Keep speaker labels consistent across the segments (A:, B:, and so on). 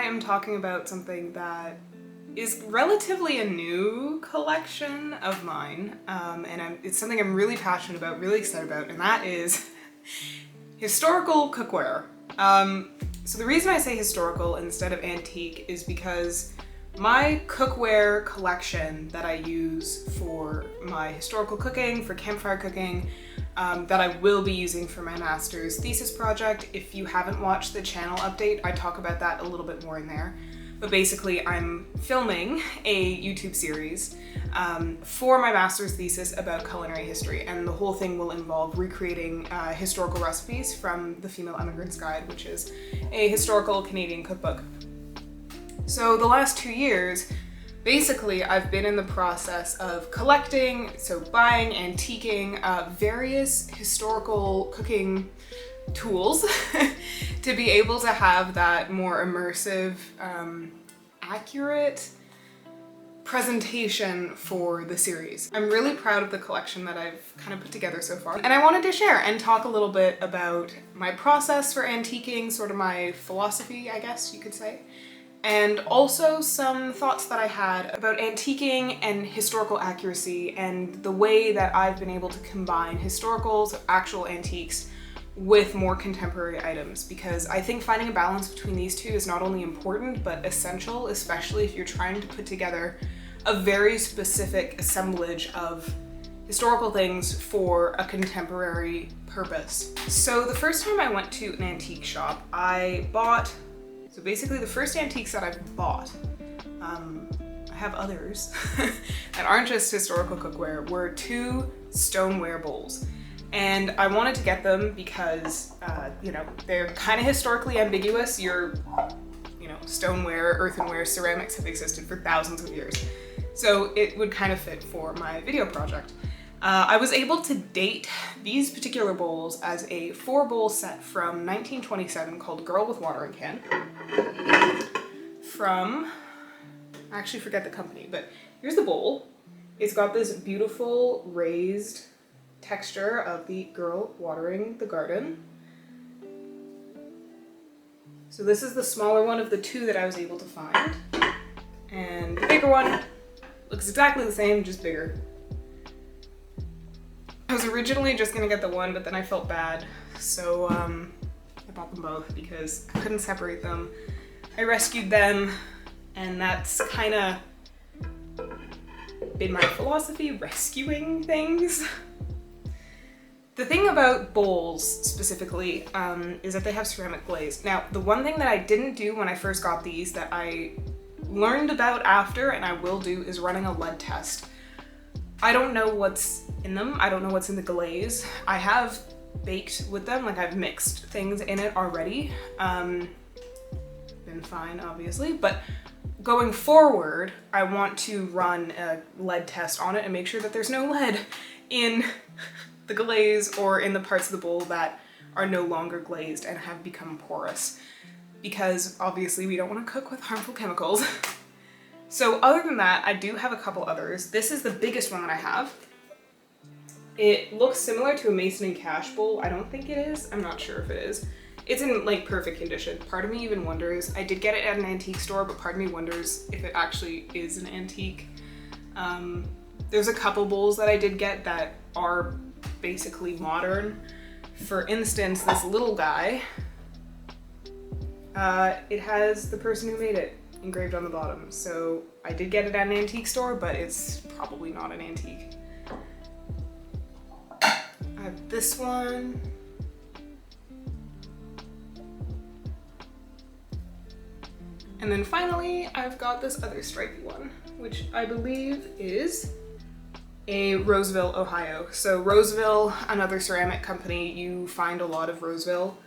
A: am talking about something that is relatively a new collection of mine, and it's something I'm really passionate about, really excited about, and that is historical cookware. So the reason I say historical instead of antique is because my cookware collection that I use for my historical cooking, for campfire cooking, that I will be using for my master's thesis project. If you haven't watched the channel update, I talk about that a little bit more in there. But basically, I'm filming a YouTube series for my master's thesis about culinary history, and the whole thing will involve recreating historical recipes from The Female Emigrant's Guide, which is a historical Canadian cookbook. So the last 2 years, basically, I've been in the process of collecting, so buying, antiquing, various historical cooking tools to be able to have that more immersive, accurate presentation for the series. I'm really proud of the collection that I've kind of put together so far, and I wanted to share and talk a little bit about my process for antiquing, sort of my philosophy, I guess you could say. And also some thoughts that I had about antiquing and historical accuracy and the way that I've been able to combine historicals, so actual antiques, with more contemporary items, because I think finding a balance between these two is not only important but essential, especially if you're trying to put together a very specific assemblage of historical things for a contemporary purpose. So the first time I went to an antique shop, so basically the first antiques that I've bought, I have others that aren't just historical cookware, were 2 stoneware bowls. And I wanted to get them because, they're kind of historically ambiguous. Stoneware, earthenware, ceramics have existed for thousands of years. So it would kind of fit for my video project. I was able to date these particular bowls as a 4-bowl set from 1927 called Girl with Watering Can. I actually forget the company, but here's the bowl. It's got this beautiful raised texture of the girl watering the garden. So this is the smaller one of the 2 that I was able to find. And the bigger one looks exactly the same, just bigger. I was originally just gonna get the one, but then I felt bad, so I bought them both because I couldn't separate them. I rescued them, and that's kind of been my philosophy, rescuing things. The thing about bowls specifically is that they have ceramic glaze. Now, the one thing that I didn't do when I first got these that I learned about after, and I will do, is running a lead test. I don't know what's in them. I don't know what's in the glaze. I have baked with them, like I've mixed things in it already. Been fine, obviously, but going forward, I want to run a lead test on it and make sure that there's no lead in the glaze or in the parts of the bowl that are no longer glazed and have become porous, because obviously we don't want to cook with harmful chemicals. So other than that, I do have a couple others. This is the biggest one that I have. It looks similar to a Mason and Cash bowl. I don't think it is. I'm not sure if it is. It's in like perfect condition. Part of me even wonders, I did get it at an antique store, but part of me wonders if it actually is an antique. There's a couple bowls that I did get that are basically modern. For instance, this little guy, it has the person who made it engraved on the bottom. So I did get it at an antique store, but it's probably not an antique. I have this one. And then finally, I've got this other stripy one, which I believe is a Roseville, Ohio. So Roseville, another ceramic company, you find a lot of Roseville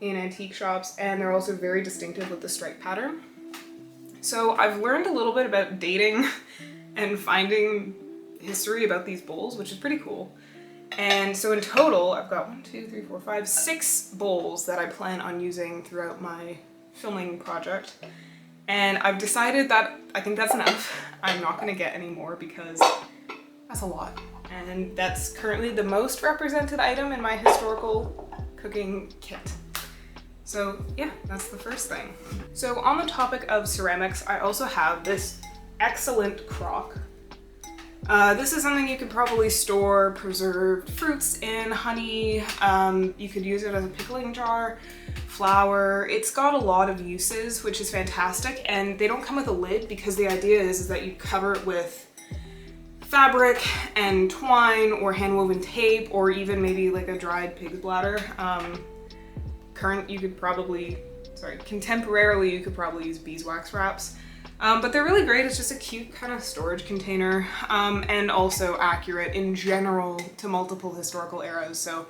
A: in antique shops, and they're also very distinctive with the stripe pattern. So I've learned a little bit about dating and finding history about these bowls, which is pretty cool. And so in total, I've got 6 bowls that I plan on using throughout my filming project. And I've decided that I think that's enough. I'm not gonna get any more because that's a lot. And that's currently the most represented item in my historical cooking kit. So yeah, that's the first thing. So on the topic of ceramics, I also have this excellent crock. This is something you could probably store preserved fruits in, honey. You could use it as a pickling jar, flour. It's got a lot of uses, which is fantastic. And they don't come with a lid because the idea is that you cover it with fabric and twine or hand-woven tape, or even maybe like a dried pig's bladder. Contemporarily you could probably use beeswax wraps. But they're really great. It's just a cute kind of storage container, and also accurate in general to multiple historical eras. So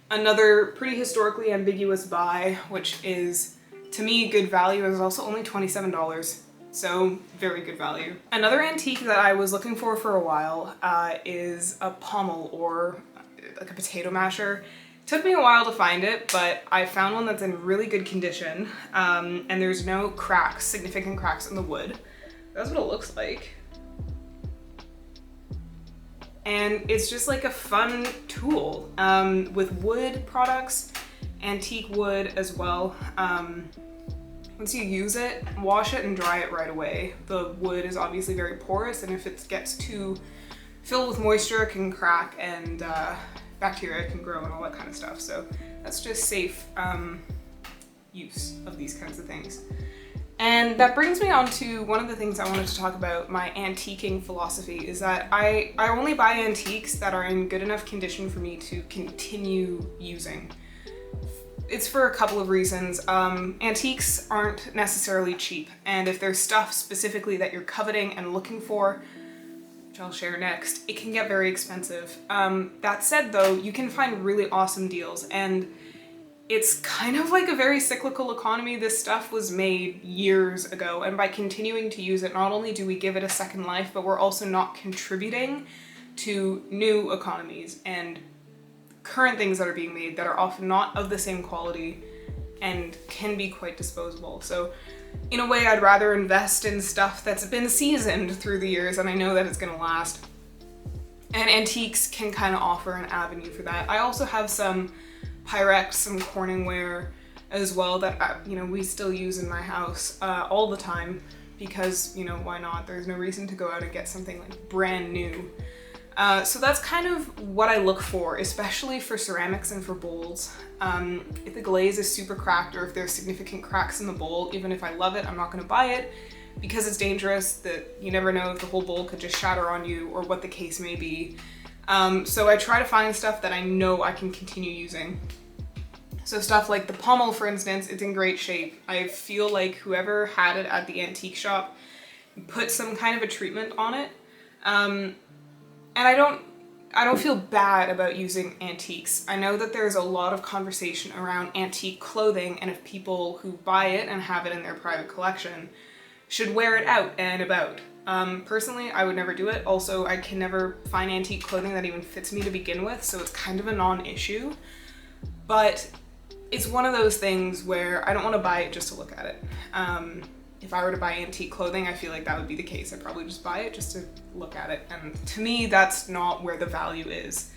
A: another pretty historically ambiguous buy, which is, to me, good value, is also only $27. So very good value. Another antique that I was looking for a while is a pommel, or like a potato masher. Took me a while to find it, but I found one that's in really good condition, and there's no cracks, significant cracks in the wood. That's what it looks like. And it's just like a fun tool with wood products, antique wood as well. Once you use it, wash it and dry it right away. The wood is obviously very porous, and if it gets too filled with moisture, it can crack, and bacteria can grow and all that kind of stuff. So that's just safe use of these kinds of things. And that brings me on to one of the things I wanted to talk about. My antiquing philosophy is that I only buy antiques that are in good enough condition for me to continue using. It's for a couple of reasons. Antiques aren't necessarily cheap, and if there's stuff specifically that you're coveting and looking for, which I'll share next, it can get very expensive. That said though, you can find really awesome deals, and it's kind of like a very cyclical economy. This stuff was made years ago, and by continuing to use it, not only do we give it a second life, but we're also not contributing to new economies and current things that are being made that are often not of the same quality and can be quite disposable. So in a way, I'd rather invest in stuff that's been seasoned through the years and I know that it's gonna last. And antiques can kind of offer an avenue for that. I also have some Pyrex, some Corningware as well that we still use in my house all the time because, why not? There's no reason to go out and get something like brand new. So that's kind of what I look for, especially for ceramics and for bowls. If the glaze is super cracked or if there's significant cracks in the bowl, even if I love it, I'm not gonna buy it because it's dangerous. That you never know if the whole bowl could just shatter on you or what the case may be. So I try to find stuff that I know I can continue using. So stuff like the Pommel, for instance, it's in great shape. I feel like whoever had it at the antique shop put some kind of a treatment on it. And I don't feel bad about using antiques. I know that there's a lot of conversation around antique clothing and if people who buy it and have it in their private collection should wear it out and about. Personally, I would never do it. Also, I can never find antique clothing that even fits me to begin with, so it's kind of a non-issue. But it's one of those things where I don't want to buy it just to look at it. If I were to buy antique clothing, I feel like that would be the case. I'd probably just buy it just to look at it. And to me, that's not where the value is.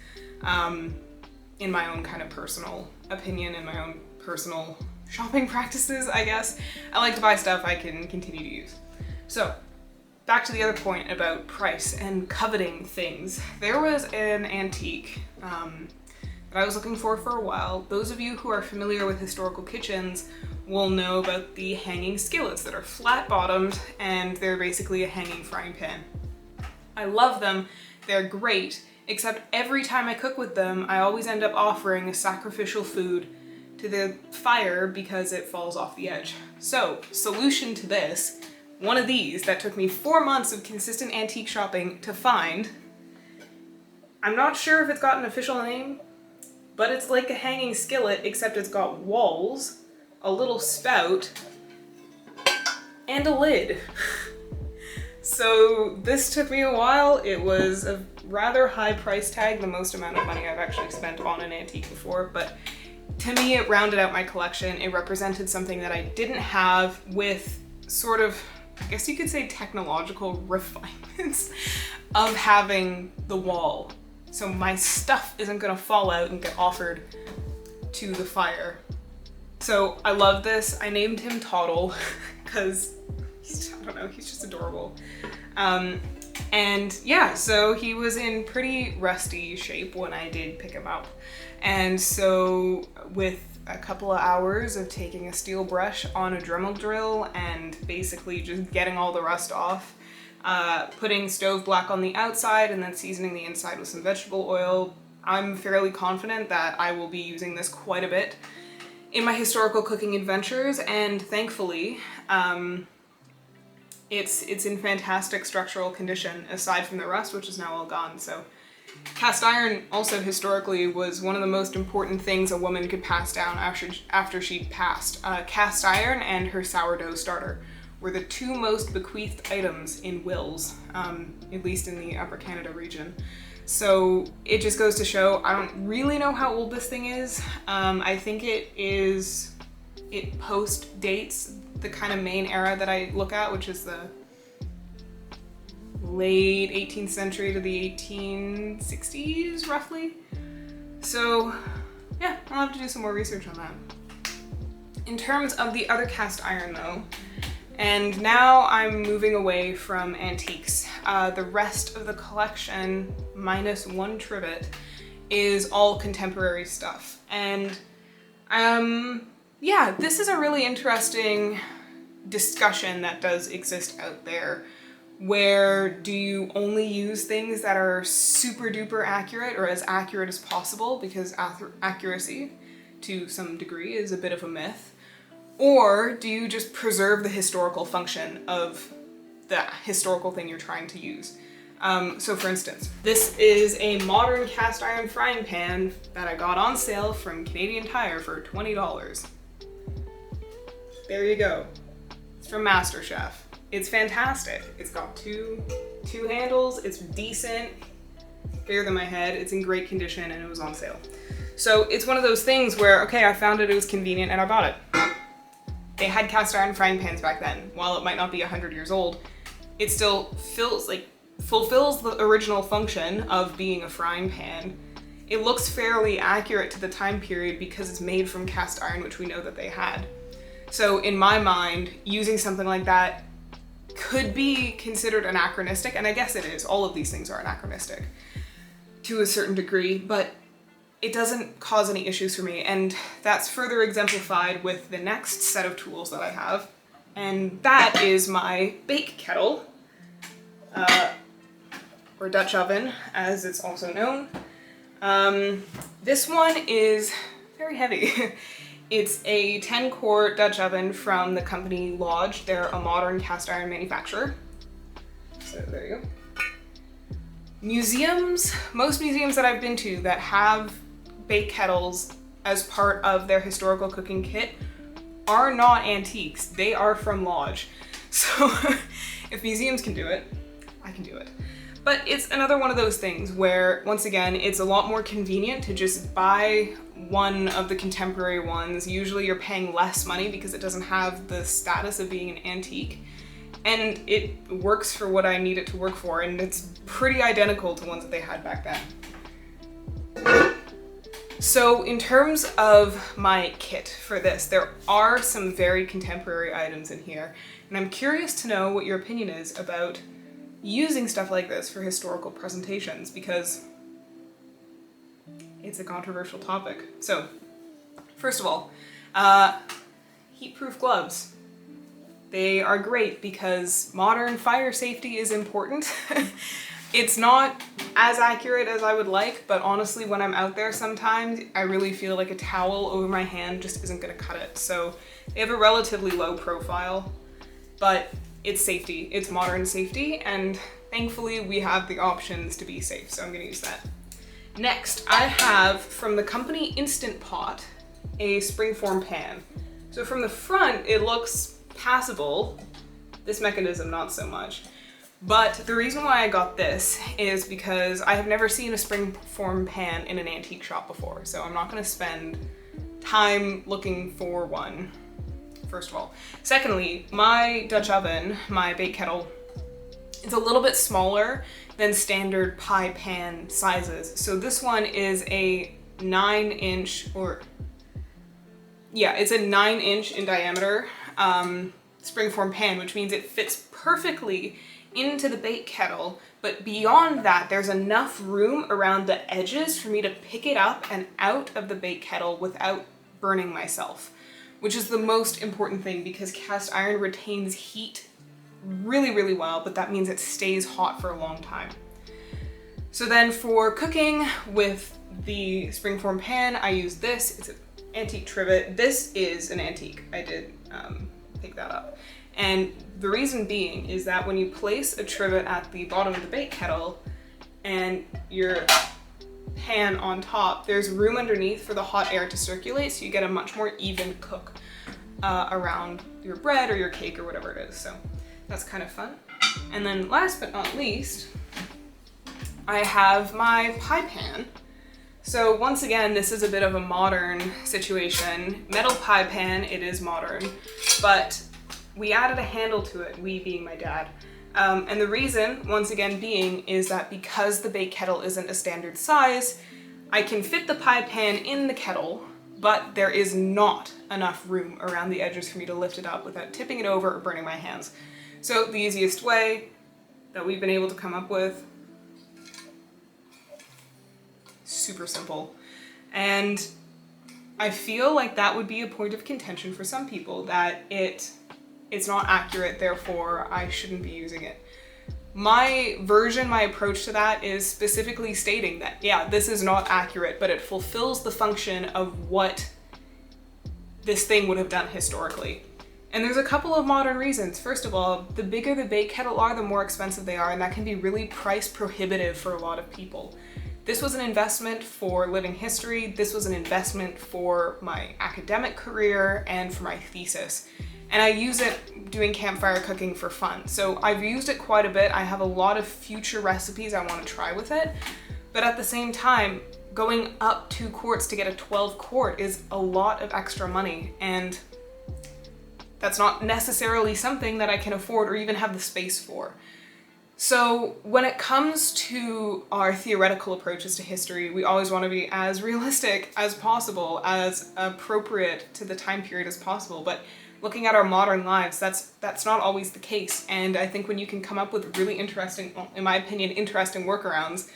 A: In my own kind of personal opinion, in my own personal shopping practices, I guess. I like to buy stuff I can continue to use. So, back to the other point about price and coveting things. There was an antique that I was looking for a while. Those of you who are familiar with historical kitchens will know about the hanging skillets that are flat bottomed and they're basically a hanging frying pan. I love them, they're great, except every time I cook with them, I always end up offering a sacrificial food to the fire because it falls off the edge. So, solution to this, one of these that took me 4 months of consistent antique shopping to find. I'm not sure if it's got an official name, but it's like a hanging skillet, except it's got walls, a little spout, and a lid. So this took me a while. It was a rather high price tag, the most amount of money I've actually spent on an antique before, but to me it rounded out my collection. It represented something that I didn't have with sort of, I guess you could say, technological refinements of having the wall. So my stuff isn't gonna fall out and get offered to the fire. So I love this. I named him Toddle because I don't know, he's just adorable. And yeah, so he was in pretty rusty shape when I did pick him up. And so with a couple of hours of taking a steel brush on a Dremel drill and basically just getting all the rust off, putting stove black on the outside and then seasoning the inside with some vegetable oil, I'm fairly confident that I will be using this quite a bit in my historical cooking adventures, and thankfully, it's in fantastic structural condition aside from the rust, which is now all gone. So cast iron also historically was one of the most important things a woman could pass down after she'd passed. Cast iron and her sourdough starter were the two most bequeathed items in wills, at least in the Upper Canada region. So it just goes to show, I don't really know how old this thing is. I think it post-dates the kind of main era that I look at, which is the late 18th century to the 1860s, roughly. So yeah, I'll have to do some more research on that. In terms of the other cast iron though, and now I'm moving away from antiques. The rest of the collection, minus one trivet, is all contemporary stuff. And yeah, this is a really interesting discussion that does exist out there. Where do you only use things that are super duper accurate or as accurate as possible, because accuracy to some degree is a bit of a myth? Or do you just preserve the historical function of the historical thing you're trying to use? So for instance, this is a modern cast iron frying pan that I got on sale from Canadian Tire for $20. There you go. It's from MasterChef. It's fantastic. It's got two handles, it's decent, bigger than my head, it's in great condition, and it was on sale. So it's one of those things where, okay, I found it was convenient and I bought it. They had cast iron frying pans back then. While it might not be 100 years old, it still fulfills the original function of being a frying pan. It looks fairly accurate to the time period because it's made from cast iron, which we know that they had. So in my mind, using something like that could be considered anachronistic, and I guess it is. All of these things are anachronistic to a certain degree, but it doesn't cause any issues for me, and that's further exemplified with the next set of tools that I have, and that is my bake kettle, or Dutch oven, as it's also known. This one is very heavy. It's a 10-quart Dutch oven from the company Lodge. They're a modern cast iron manufacturer. So there you go. Museums, most museums that I've been to that have bake kettles as part of their historical cooking kit are not antiques. They are from Lodge. So if museums can do it, I can do it. But it's another one of those things where, once again, it's a lot more convenient to just buy one of the contemporary ones. Usually you're paying less money because it doesn't have the status of being an antique. And it works for what I need it to work for, and it's pretty identical to ones that they had back then. So in terms of my kit for this, there are some very contemporary items in here, and I'm curious to know what your opinion is about using stuff like this for historical presentations, because it's a controversial topic. So, first of all, heat-proof gloves. They are great because modern fire safety is important. It's not as accurate as I would like, but honestly, when I'm out there sometimes, I really feel like a towel over my hand just isn't gonna cut it. So they have a relatively low profile, but it's safety, it's modern safety, and thankfully we have the options to be safe, so I'm gonna use that. Next, I have from the company Instant Pot, a springform pan. So from the front, it looks passable. This mechanism, not so much. But the reason why I got this is because I have never seen a springform pan in an antique shop before, so I'm not gonna spend time looking for one, first of all. Secondly, my Dutch oven, my bake kettle, is a little bit smaller than standard pie pan sizes. So this one is a 9-inch, or yeah, it's a 9-inch in diameter springform pan, which means it fits perfectly into the bake kettle, but beyond that, there's enough room around the edges for me to pick it up and out of the bake kettle without burning myself, which is the most important thing because cast iron retains heat really, really well, but that means it stays hot for a long time. So then for cooking with the springform pan, I use this. It's an antique trivet. This is an antique. I did pick that up. And the reason being is that when you place a trivet at the bottom of the bake kettle and your pan on top, there's room underneath for the hot air to circulate, so you get a much more even cook around your bread or your cake or whatever it is. So that's kind of fun. And then last but not least, I have my pie pan. So once again, this is a bit of a modern situation. Metal pie pan, it is modern, but we added a handle to it, we being my dad. And the reason, once again, being is that because the bake kettle isn't a standard size, I can fit the pie pan in the kettle, but there is not enough room around the edges for me to lift it up without tipping it over or burning my hands. So the easiest way that we've been able to come up with, super simple. And I feel like that would be a point of contention for some people, that it's not accurate, therefore I shouldn't be using it. My version, my approach to that is specifically stating that, yeah, this is not accurate, but it fulfills the function of what this thing would have done historically. And there's a couple of modern reasons. First of all, the bigger the bake kettle are, the more expensive they are, and that can be really price prohibitive for a lot of people. This was an investment for living history. This was an investment for my academic career and for my thesis. And I use it doing campfire cooking for fun. So I've used it quite a bit. I have a lot of future recipes I want to try with it. But at the same time, going up 2 quarts to get a 12 quart is a lot of extra money. And that's not necessarily something that I can afford or even have the space for. So when it comes to our theoretical approaches to history, we always want to be as realistic as possible, as appropriate to the time period as possible. But looking at our modern lives, that's not always the case. And I think when you can come up with really interesting, well, in my opinion, interesting workarounds,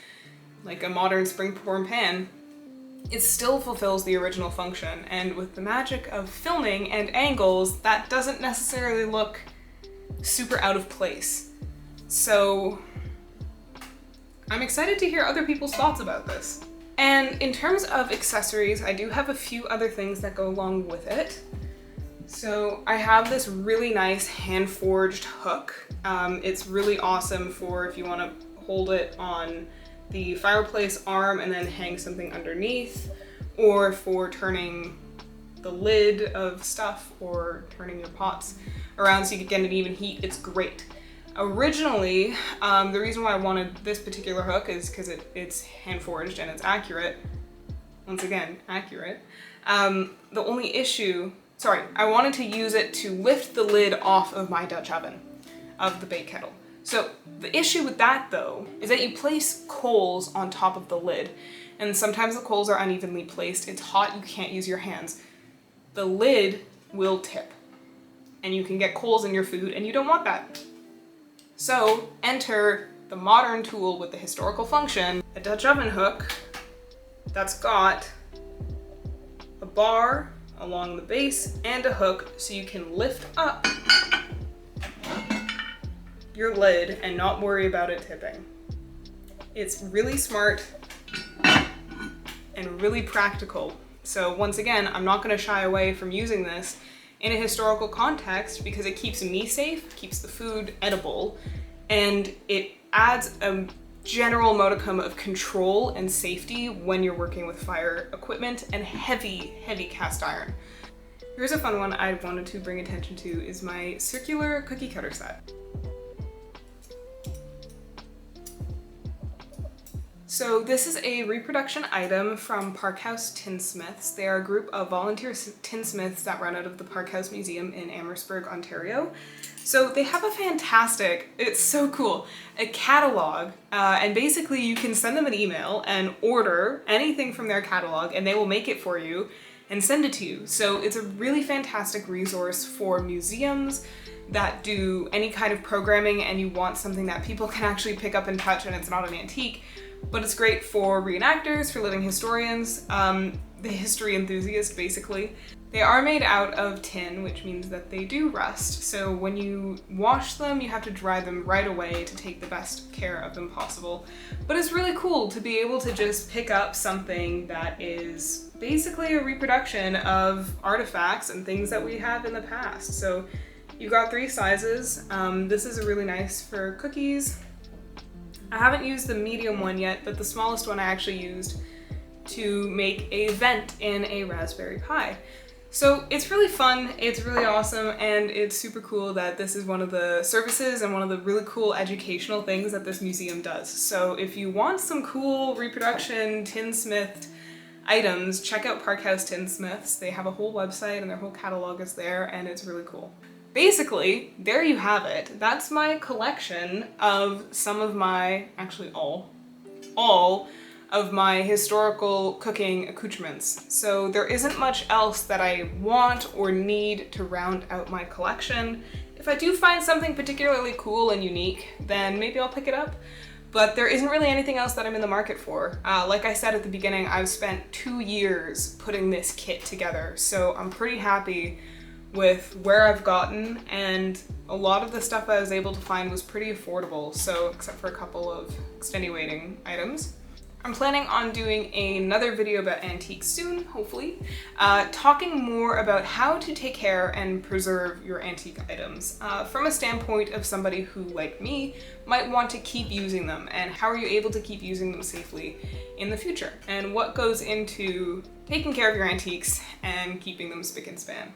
A: like a modern springform pan, it still fulfills the original function. And with the magic of filming and angles, that doesn't necessarily look super out of place. So I'm excited to hear other people's thoughts about this. And in terms of accessories, I do have a few other things that go along with it. So I have this really nice hand-forged hook. It's really awesome for if you want to hold it on the fireplace arm and then hang something underneath, or for turning the lid of stuff or turning your pots around so you can get an even heat. It's great. Originally, the reason why I wanted this particular hook is because it's hand-forged and it's accurate. Once again, accurate. The only issue, I wanted to use it to lift the lid off of my Dutch oven, of the bake kettle. So the issue with that though, is that you place coals on top of the lid, and sometimes the coals are unevenly placed. It's hot, you can't use your hands. The lid will tip, and you can get coals in your food, and you don't want that. So enter the modern tool with the historical function, a Dutch oven hook that's got a bar along the base and a hook so you can lift up your lid and not worry about it tipping. It's really smart and really practical. So once again, I'm not going to shy away from using this in a historical context because it keeps me safe, keeps the food edible, and it adds a general modicum of control and safety when you're working with fire equipment and heavy cast iron. Here's a fun one I wanted to bring attention to is my circular cookie cutter set. So this is a reproduction item from Parkhouse Tinsmiths. They are a group of volunteer tinsmiths that run out of the Parkhouse Museum in Amherstburg, Ontario. So they have a fantastic, it's so cool, a catalog, and basically you can send them an email and order anything from their catalog and they will make it for you. and send it to you. So it's a really fantastic resource for museums that do any kind of programming and you want something that people can actually pick up and touch and it's not an antique. But it's great for reenactors, for living historians, the history enthusiast basically. They are made out of tin, which means that they do rust. So when you wash them, you have to dry them right away to take the best care of them possible. But it's really cool to be able to just pick up something that is basically a reproduction of artifacts and things that we have in the past. So you've got 3 sizes. This is a really nice for cookies. I haven't used the medium one yet, but the smallest one I actually used to make a vent in a Raspberry Pi. So it's really fun, it's really awesome, and it's super cool that this is one of the services and one of the really cool educational things that this museum does. So if you want some cool reproduction tinsmith items, check out Parkhouse Tinsmiths. They have a whole website and their whole catalog is there, and it's really cool. Basically, there you have it. That's my collection of some of my, actually all of my historical cooking accoutrements. So there isn't much else that I want or need to round out my collection. If I do find something particularly cool and unique, then maybe I'll pick it up. But there isn't really anything else that I'm in the market for. Like I said at the beginning, I've spent 2 years putting this kit together, so I'm pretty happy with where I've gotten, and a lot of the stuff I was able to find was pretty affordable, so except for a couple of extenuating items. I'm planning on doing another video about antiques soon, hopefully, talking more about how to take care and preserve your antique items from a standpoint of somebody who, like me, might want to keep using them, and how are you able to keep using them safely in the future, and what goes into taking care of your antiques and keeping them spick and span.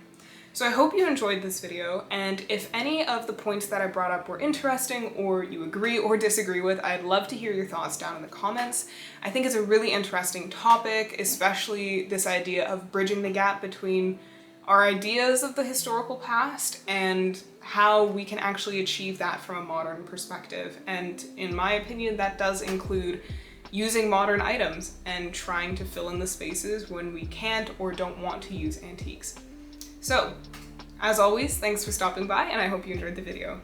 A: So I hope you enjoyed this video, and if any of the points that I brought up were interesting or you agree or disagree with, I'd love to hear your thoughts down in the comments. I think it's a really interesting topic, especially this idea of bridging the gap between our ideas of the historical past and how we can actually achieve that from a modern perspective. And in my opinion, that does include using modern items and trying to fill in the spaces when we can't or don't want to use antiques. So, as always, thanks for stopping by, and I hope you enjoyed the video.